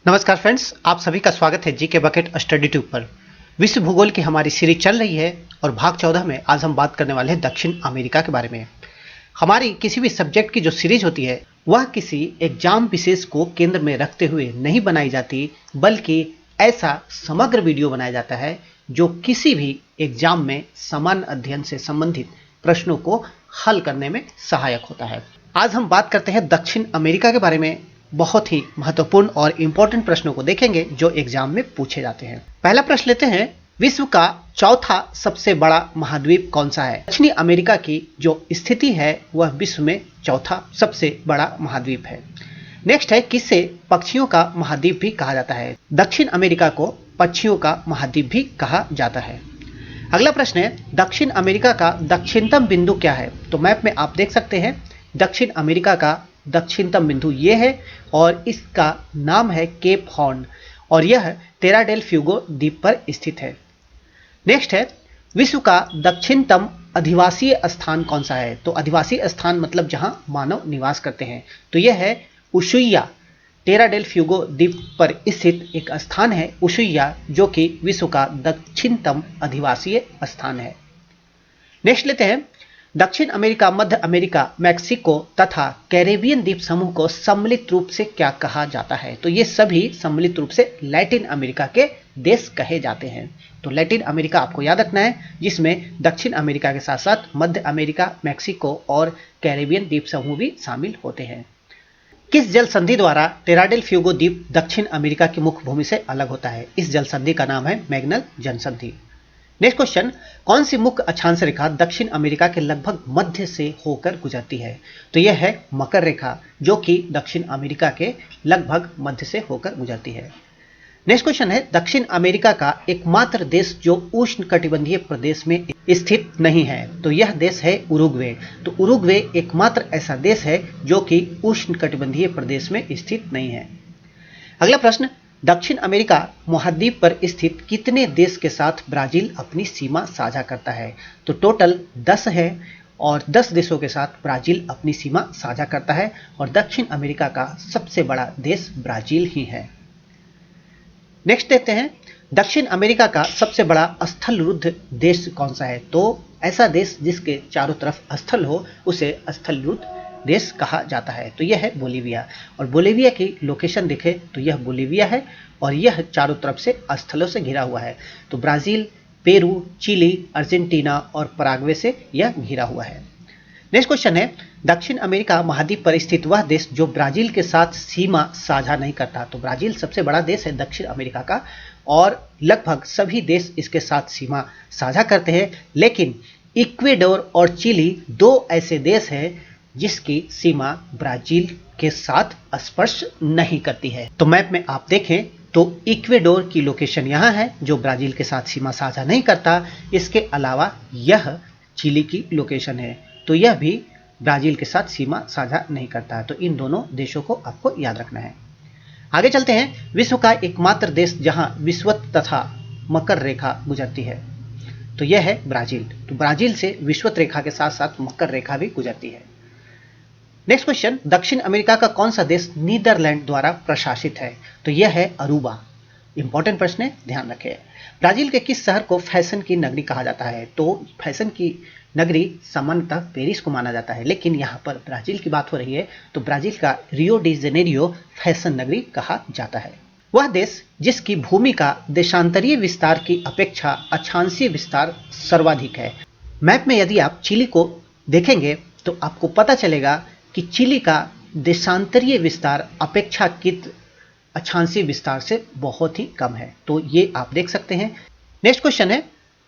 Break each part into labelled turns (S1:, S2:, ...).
S1: नमस्कार फ्रेंड्स, आप सभी का स्वागत है जीके बकेट स्टडी ट्यूब पर। विश्व भूगोल की हमारी सीरीज चल रही है और भाग 14 में आज हम बात करने वाले हैं दक्षिण अमेरिका के बारे में। हमारी किसी भी सब्जेक्ट की जो सीरीज होती है वह किसी एग्जाम विशेष को केंद्र में रखते हुए नहीं बनाई जाती, बल्कि ऐसा समग्र वीडियो बनाया जाता है जो किसी भी एग्जाम में सामान्य अध्ययन से संबंधित प्रश्नों को हल करने में सहायक होता है। आज हम बात करते हैं दक्षिण अमेरिका के बारे में। बहुत ही महत्वपूर्ण और इंपॉर्टेंट प्रश्नों को देखेंगे जो एग्जाम में पूछे जाते हैं। पहला प्रश्न लेते हैं, विश्व का चौथा सबसे बड़ा महाद्वीप कौन सा है? दक्षिणी अमेरिका की जो स्थिति है वह विश्व में चौथा सबसे बड़ा महाद्वीप है। नेक्स्ट है, किसे पक्षियों का महाद्वीप भी कहा जाता है? दक्षिण अमेरिका को पक्षियों का महाद्वीप भी कहा जाता है। अगला प्रश्न है, दक्षिण अमेरिका का दक्षिणतम बिंदु क्या है? तो मैप में आप देख सकते हैं दक्षिण अमेरिका का दक्षिणतम बिंदु ये है और इसका नाम है केप हॉर्न और यह टेरा डेल फ्यूगो द्वीप पर स्थित है। नेक्स्ट है, विश्व का दक्षिणतम अधिवासीय स्थान कौन सा है? तो अधिवासीय स्थान मतलब जहां मानव निवास करते हैं, तो यह है उशुइया। टेरा डेल फ्यूगो द्वीप पर स्थित एक स्थान है उशुइया, जो कि विश्व का दक्षिणतम अधिवासीय स्थान है। नेक्स्ट लेते हैं, दक्षिण अमेरिका, मध्य अमेरिका, मैक्सिको तथा कैरेबियन द्वीप समूह को सम्मिलित रूप से क्या कहा जाता है? तो ये सभी सम्मिलित रूप से लैटिन अमेरिका के देश कहे जाते हैं। तो लैटिन अमेरिका आपको याद रखना है, जिसमें दक्षिण अमेरिका के साथ साथ मध्य अमेरिका, मैक्सिको और कैरेबियन द्वीप समूह भी शामिल होते हैं। किस जल संधि द्वारा टेरा डेल फ्यूगो द्वीप दक्षिण अमेरिका की मुख्य भूमि से अलग होता है? इस जल संधि का नाम है मैग्नल जल संधि। नेक्स्ट क्वेश्चन, कौन सी मुख्य अक्षांश रेखा दक्षिण अमेरिका के लगभग मध्य से होकर गुजरती है? तो यह है मकर रेखा, जो कि दक्षिण अमेरिका के लगभग मध्य से होकर गुजरती है। नेक्स्ट क्वेश्चन है, दक्षिण अमेरिका का एकमात्र देश जो उष्णकटिबंधीय प्रदेश में स्थित नहीं है, तो यह देश है उरुग्वे। तो उरुग्वे एकमात्र ऐसा देश है जो कि उष्णकटिबंधीय प्रदेश में स्थित नहीं है। अगला प्रश्न, दक्षिण अमेरिका महाद्वीप पर स्थित कितने देश के साथ ब्राजील अपनी सीमा साझा करता है? तो टोटल 10 है और 10 देशों के साथ ब्राजील अपनी सीमा साझा करता है और दक्षिण अमेरिका का सबसे बड़ा देश ब्राजील ही है। नेक्स्ट देखते हैं, दक्षिण अमेरिका का सबसे बड़ा स्थलरुद्ध देश कौन सा है? तो ऐसा देश जिसके चारों तरफ स्थल हो उसे स्थलरुद्ध देश कहा जाता है। तो यह है बोलीविया और बोलीविया की लोकेशन देखें तो यह बोलीविया है और यह चारों तरफ से स्थलों से घिरा हुआ है। तो ब्राजील, पेरू, चिली, अर्जेंटीना और पराग्वे से यह घिरा हुआ है। नेक्स्ट क्वेश्चन है, दक्षिण अमेरिका महाद्वीप पर स्थित वह देश जो ब्राजील के साथ सीमा साझा नहीं करता। तो ब्राजील सबसे बड़ा देश है दक्षिण अमेरिका का और लगभग सभी देश इसके साथ सीमा साझा करते हैं, लेकिन इक्वेडोर और चिली दो ऐसे देश हैं जिसकी सीमा ब्राजील के साथ स्पर्श नहीं करती है। तो मैप में आप देखें तो इक्वेडोर की लोकेशन यहाँ है जो ब्राजील के साथ सीमा साझा नहीं करता। इसके अलावा यह चिली की लोकेशन है, तो यह भी ब्राजील के साथ सीमा साझा नहीं करता। तो इन दोनों देशों को आपको याद रखना है। आगे चलते हैं, विश्व का एकमात्र देश जहां विषुवत तथा मकर रेखा गुजरती है, तो यह है ब्राजील। तो ब्राजील से विषुवत रेखा के साथ साथ मकर रेखा भी गुजरती है। नेक्स्ट क्वेश्चन, दक्षिण अमेरिका का कौन सा देश नीदरलैंड द्वारा प्रशासित है? तो यह है अरूबा। इंपॉर्टेंट प्रश्न है, ध्यान रखें। ब्राजील के किस शहर को फैशन की नगरी कहा जाता है? तो फैशन की नगरी सामान्यतः पेरिस को माना जाता है, लेकिन यहाँ पर ब्राजील की बात हो रही है तो ब्राजील का रियो डी जेनेरियो फैशन नगरी कहा जाता है। वह देश जिसकी भूमि का देशांतरीय विस्तार की अपेक्षा अक्षांशीय विस्तार सर्वाधिक है। मैप में यदि आप चिली को देखेंगे तो आपको पता चलेगा कि चिली का देशांतरीय विस्तार अपेक्षाकृत अक्षांशीय विस्तार से बहुत ही कम है। तो ये आप देख सकते हैं। नेक्स्ट क्वेश्चन है,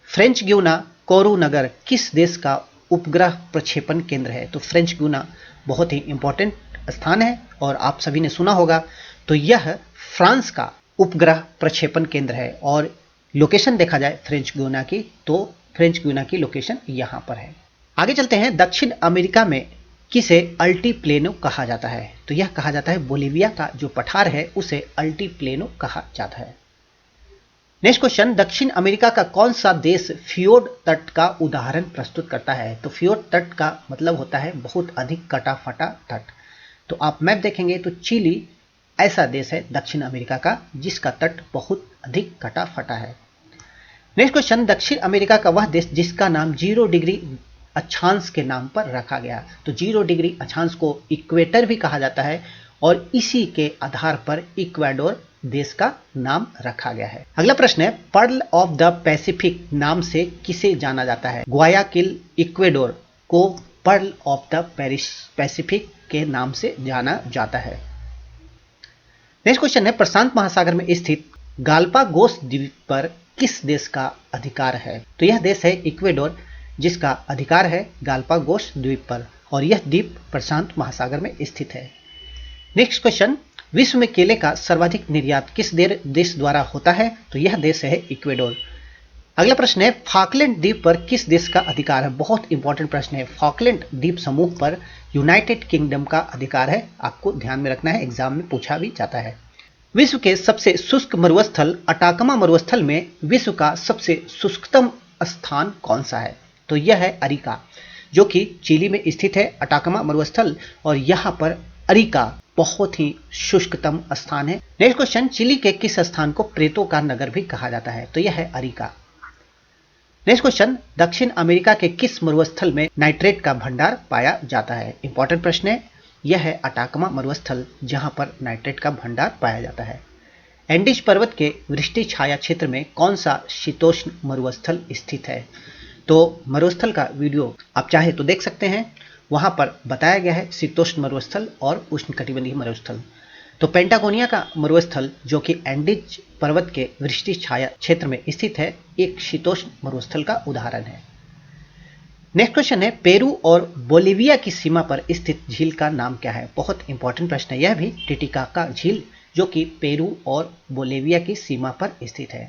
S1: फ्रेंच ग्यूना कोरू नगर किस देश का उपग्रह प्रक्षेपण केंद्र है? तो फ्रेंच ग्यूना बहुत ही इंपॉर्टेंट स्थान है और आप सभी ने सुना होगा। तो यह फ्रांस का उपग्रह प्रक्षेपण केंद्र है और लोकेशन देखा जाए फ्रेंच ग्यूना की तो फ्रेंच ग्यूना की लोकेशन यहाँ पर है। आगे चलते हैं, दक्षिण अमेरिका में किसे अल्टीप्लेनो कहा जाता है? तो यह कहा जाता है बोलीविया का जो पठार है उसे अल्टीप्लेनो कहा जाता है। नेक्स्ट क्वेश्चन, दक्षिण अमेरिका का कौन सा देश फियोर्ड तट का उदाहरण प्रस्तुत करता है? तो फियोर्ड तट का मतलब होता है बहुत अधिक कटा फटा तट। तो आप मैप देखेंगे तो चिली ऐसा देश है दक्षिण अमेरिका का जिसका तट बहुत अधिक कटा फटा है। नेक्स्ट क्वेश्चन, दक्षिण अमेरिका का वह देश जिसका नाम 0 डिग्री अक्षांश के नाम पर रखा गया। तो 0 डिग्री अक्षांश को इक्वेटर भी कहा जाता है और इसी के आधार पर इक्वाडोर देश का नाम रखा गया है। अगला प्रश्न है, पर्ल ऑफ द पैसिफिक नाम से किसे जाना जाता है? ग्वायाकिल इक्वाडोर को पर्ल ऑफ द पैसिफिक के नाम से जाना जाता है। नेक्स्ट क्वेश्चन है, प्रशांत महासागर में स्थित गालापागोस द्वीप पर किस देश का अधिकार है? तो यह देश है इक्वाडोर जिसका अधिकार है गालापागोस द्वीप पर और यह द्वीप प्रशांत महासागर में स्थित है। नेक्स्ट क्वेश्चन, विश्व में केले का सर्वाधिक निर्यात किस देश द्वारा होता है? तो यह देश है इक्वाडोर। अगला प्रश्न है, फॉकलैंड द्वीप पर किस देश का अधिकार है? बहुत इंपॉर्टेंट प्रश्न है। फॉकलैंड द्वीप समूह पर यूनाइटेड किंगडम का अधिकार है, आपको ध्यान में रखना है, एग्जाम में पूछा भी जाता है। विश्व के सबसे शुष्क मरुस्थल अटाकामा मरुस्थल में विश्व का सबसे शुष्कतम स्थान कौन सा है? तो यह है अरिका, जो कि चिली में स्थित है अटाकामा मरुस्थल, और यहाँ पर अरिका बहुत ही शुष्कतम स्थान है। नेक्स्ट क्वेश्चन, चिली के किस स्थान को प्रेतो का नगर भी कहा जाता है? तो यह है अरिका। नेक्स्ट क्वेश्चन, दक्षिण अमेरिका के किस मरुस्थल में नाइट्रेट का भंडार पाया जाता है? इंपॉर्टेंट प्रश्न है। यह है अटाकामा मरुस्थल जहां पर नाइट्रेट का भंडार पाया जाता है। एंडीज पर्वत के वृष्टि छाया क्षेत्र में कौन सा शीतोष्ण मरुस्थल स्थित है? तो मरुस्थल का वीडियो आप चाहे तो देख सकते हैं, वहां पर बताया गया है शीतोष्ण मरुस्थल और उष्णकटिबंधीय मरुस्थल। तो पेंटागोनिया का मरुस्थल जो कि एंडीज पर्वत के वृष्टि छाया क्षेत्र में स्थित है, एक शीतोष्ण मरुस्थल का उदाहरण है। नेक्स्ट क्वेश्चन है, पेरू और बोलिविया की सीमा पर स्थित झील का नाम क्या है? बहुत इंपॉर्टेंट प्रश्न है यह भी। टिटिकाका झील जो कि पेरू और बोलिविया की सीमा पर स्थित है।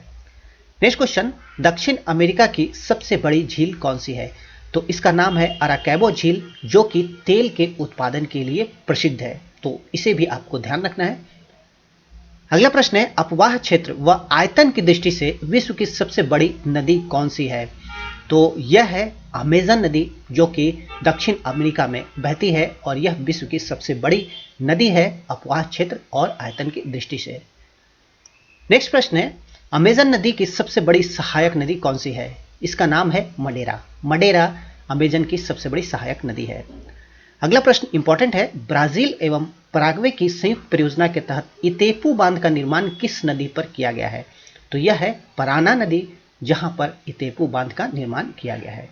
S1: नेक्स्ट क्वेश्चन, दक्षिण अमेरिका की सबसे बड़ी झील कौन सी है? तो इसका नाम है अराकैबो झील जो कि तेल के उत्पादन के लिए प्रसिद्ध है, तो इसे भी आपको ध्यान रखना है। अगला प्रश्न है, अपवाह क्षेत्र व आयतन की दृष्टि से विश्व की सबसे बड़ी नदी कौन सी है? तो यह है अमेजन नदी जो कि दक्षिण अमेरिका में बहती है और यह विश्व की सबसे बड़ी नदी है अपवाह क्षेत्र और आयतन की दृष्टि से। नेक्स्ट प्रश्न है, अमेजन नदी की सबसे बड़ी सहायक नदी कौन सी है? इसका नाम है मडेरा। मडेरा अमेजन की सबसे बड़ी सहायक नदी है। अगला प्रश्न इंपॉर्टेंट है, ब्राजील एवं पराग्वे की संयुक्त परियोजना के तहत इतेपू बांध का निर्माण किस नदी पर किया गया है? तो यह है पराना नदी जहां पर इतेपू बांध का निर्माण किया गया है।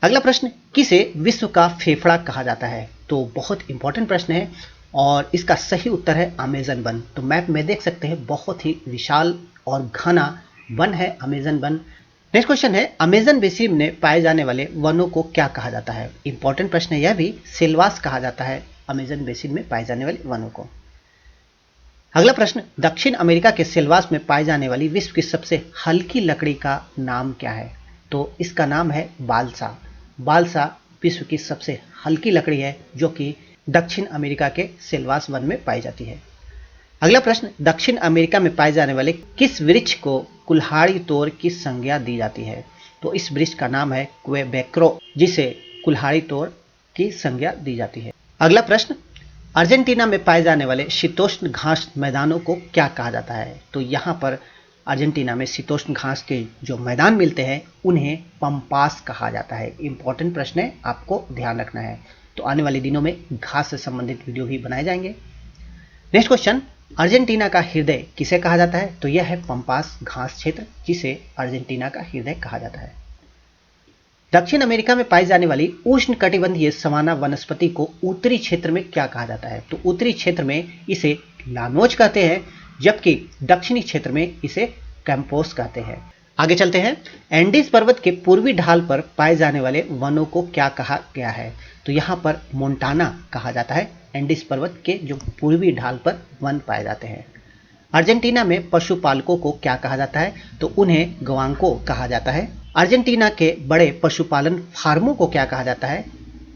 S1: अगला प्रश्न, किसे विश्व का फेफड़ा कहा जाता है? तो बहुत इंपॉर्टेंट प्रश्न है और इसका सही उत्तर है अमेजन वन। तो मैप में देख सकते हैं बहुत ही विशाल और घना वन है अमेजन वन। नेक्स्ट क्वेश्चन है, अमेजन बेसिन में पाए जाने वाले वनों को क्या कहा जाता है? इंपॉर्टेंट प्रश्न है यह भी। सेल्वास कहा जाता है अमेजन बेसिन में पाए जाने वाले वनों को। अगला प्रश्न, दक्षिण अमेरिका के सेल्वास में पाई जाने वाली विश्व की सबसे हल्की लकड़ी का नाम क्या है? तो इसका नाम है बालसा। बालसा विश्व की सबसे हल्की लकड़ी है जो कि दक्षिण अमेरिका के सेल्वास वन में पाई जाती है। अगला प्रश्न, दक्षिण अमेरिका में पाए जाने वाले किस वृक्ष को कुल्हाड़ी तोड़ की संज्ञा दी जाती है? तो इस वृक्ष का नाम है क्वेबेक्रो जिसे कुल्हाड़ी तोड़ की संज्ञा दी जाती है। अगला प्रश्न, अर्जेंटीना में पाए जाने वाले शीतोष्ण घास मैदानों को क्या कहा जाता है? तो यहाँ पर अर्जेंटीना में शीतोष्ण घास के जो मैदान मिलते हैं उन्हें पंपास कहा जाता है। इंपॉर्टेंट प्रश्न है, आपको ध्यान रखना है। तो आने वाले दिनों में घास से संबंधित वीडियो भी बनाए जाएंगे। नेक्स्ट क्वेश्चन, अर्जेंटीना का हृदय किसे कहा जाता है? तो यह है पंपास घास क्षेत्र जिसे अर्जेंटीना का हृदय कहा जाता है। दक्षिण अमेरिका में पाई जाने वाली उष्णकटिबंधीय सवाना वनस्पति को उत्तरी क्षेत्र में क्या कहा जाता है? तो उत्तरी क्षेत्र में इसे लानोज कहते हैं जबकि दक्षिणी क्षेत्र में इसे कैंपोस कहते हैं। आगे चलते हैं, एंडीज पर्वत के पूर्वी ढाल पर पाए जाने वाले वनों को क्या कहा गया है? तो यहाँ पर मोंटाना कहा जाता है। एंडीज पर्वत के जो पूर्वी ढाल पर वन पाए जाते हैं। अर्जेंटीना में पशुपालकों को क्या कहा जाता है? तो उन्हें गवांको कहा जाता है। अर्जेंटीना के बड़े पशुपालन फार्मों को क्या कहा जाता है?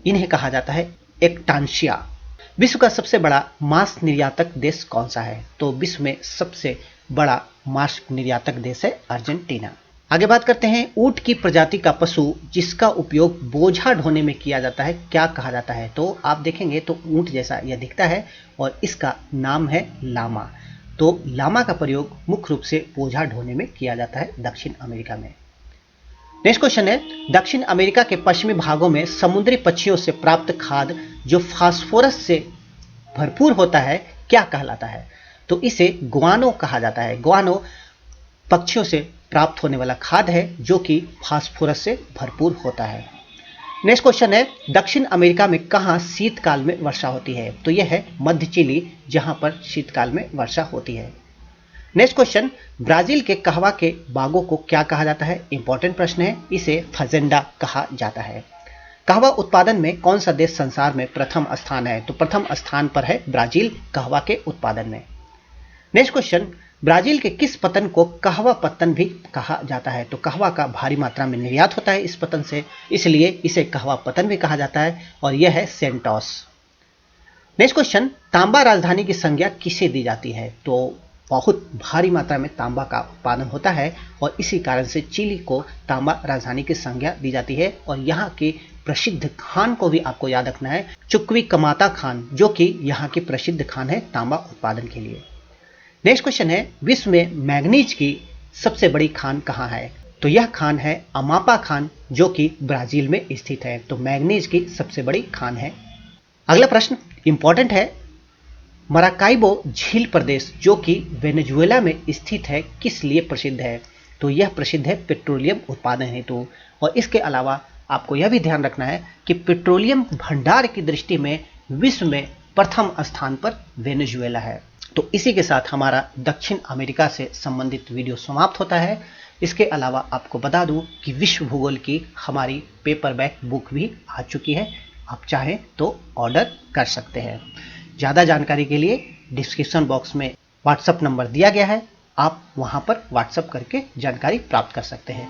S1: इन्हें कहा जाता है एक्टांशिया। विश्व का सबसे बड़ा मांस निर्यातक देश कौन सा है? तो विश्व में सबसे बड़ा मांस निर्यातक देश है अर्जेंटीना। आगे बात करते हैं ऊंट की प्रजाति का पशु जिसका उपयोग बोझा ढोने में किया जाता है क्या कहा जाता है। तो आप देखेंगे तो ऊंट जैसा यह दिखता है और इसका नाम है लामा। तो लामा का प्रयोग मुख्य रूप से बोझा ढोने में किया जाता है दक्षिण अमेरिका में। नेक्स्ट क्वेश्चन है दक्षिण अमेरिका के पश्चिमी भागों में समुद्री पक्षियों से प्राप्त खाद्य जो फास्फोरस से भरपूर होता है क्या कहलाता है। तो इसे गुआनो कहा जाता है। गुआनो पक्षियों से प्राप्त होने वाला खाद्य है जो कि फास्फोरस से भरपूर होता है। नेक्स्ट क्वेश्चन है दक्षिण अमेरिका में कहां शीतकाल में वर्षा होती है। तो यह है मध्य चिली जहां पर शीतकाल में वर्षा होती है। नेक्स्ट क्वेश्चन ब्राजील के कहवा के बागों को क्या कहा जाता है। इंपॉर्टेंट प्रश्न है। इसे फजेंडा कहा जाता है। कहवा उत्पादन में कौन सा देश संसार में प्रथम स्थान है। तो प्रथम स्थान पर है ब्राजील कहवा के उत्पादन में। नेक्स्ट क्वेश्चन ब्राजील के किस पत्तन को कहवा पत्तन भी कहा जाता है। तो कहवा का भारी मात्रा में निर्यात होता है इस पत्तन से, इसलिए इसे कहवा पत्तन भी कहा जाता है और यह है सेंटोस। नेक्स्ट क्वेश्चन तांबा राजधानी की संज्ञा किसे दी जाती है। तो बहुत भारी मात्रा में तांबा का उत्पादन होता है और इसी कारण से चिली को तांबा राजधानी की संज्ञा दी जाती है। और यहाँ के प्रसिद्ध खान को भी आपको याद रखना है, चुकवी कमाता खान, जो कि यहाँ की प्रसिद्ध खान है तांबा उत्पादन के लिए। नेक्स्ट क्वेश्चन है विश्व में मैग्नीज की सबसे बड़ी खान कहाँ है। तो यह खान है अमापा खान जो कि ब्राजील में स्थित है। तो मैग्नीज की सबसे बड़ी खान है। अगला प्रश्न इंपॉर्टेंट है मराकाइबो झील प्रदेश जो कि वेनेजुएला में स्थित है किस लिए प्रसिद्ध है। तो यह प्रसिद्ध है पेट्रोलियम उत्पादन हेतु। और इसके अलावा आपको यह भी ध्यान रखना है कि पेट्रोलियम भंडार की दृष्टि में विश्व में प्रथम स्थान पर वेनेजुएला है। तो इसी के साथ हमारा दक्षिण अमेरिका से संबंधित वीडियो समाप्त होता है। इसके अलावा आपको बता दूं कि विश्व भूगोल की हमारी पेपरबैक बुक भी आ चुकी है, आप चाहें तो ऑर्डर कर सकते हैं। ज़्यादा जानकारी के लिए डिस्क्रिप्शन बॉक्स में व्हाट्सएप नंबर दिया गया है, आप वहां पर व्हाट्सएप करके जानकारी प्राप्त कर सकते हैं।